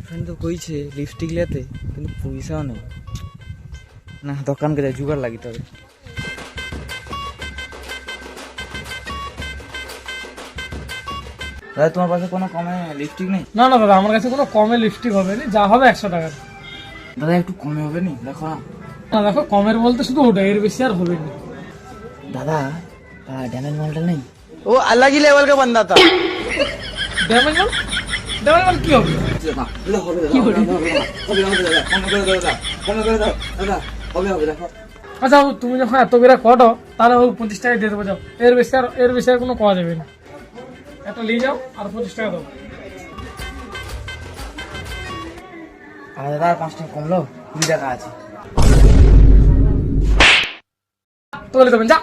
Girlfriend তো কইছে lipstick লেতে, কিন্তু পয়সাও নেই। না, দোকানকে যাই, জোগাড় লাগিতে হবে। দাদা, তোমার পাশে কোনো কমে লিপস্টিক নেই? না না দাদা, আমার কাছে কোনো কমে লিপস্টিক হবে না, যা হবে 100 টাকা। দাদা একটু কমে হবে নি, দেখো না। না দেখো, কমের বলতে শুধু ওটা, এর বেশি আর হবে না। দাদা ড্যামেজ মালটা নেই? वो अलग ही लेवल का बंदा था। ড্যামেজ মাল? ড্যামেজ মাল কি হবে? আচ্ছা বাবু, তুমি যখন এত বেড়া কটো, তাহলে বাবু 50 টাকা দিয়ে দেবো, যাও। এর বেশি আর কোনো পাওয়া যাবে না। একটা নিয়ে যাও আর 25 টাকা দাও। আর দাদা আর 5 টাকা কমলো, 20 টাকা আছে। তো বলে দেবেন, যা।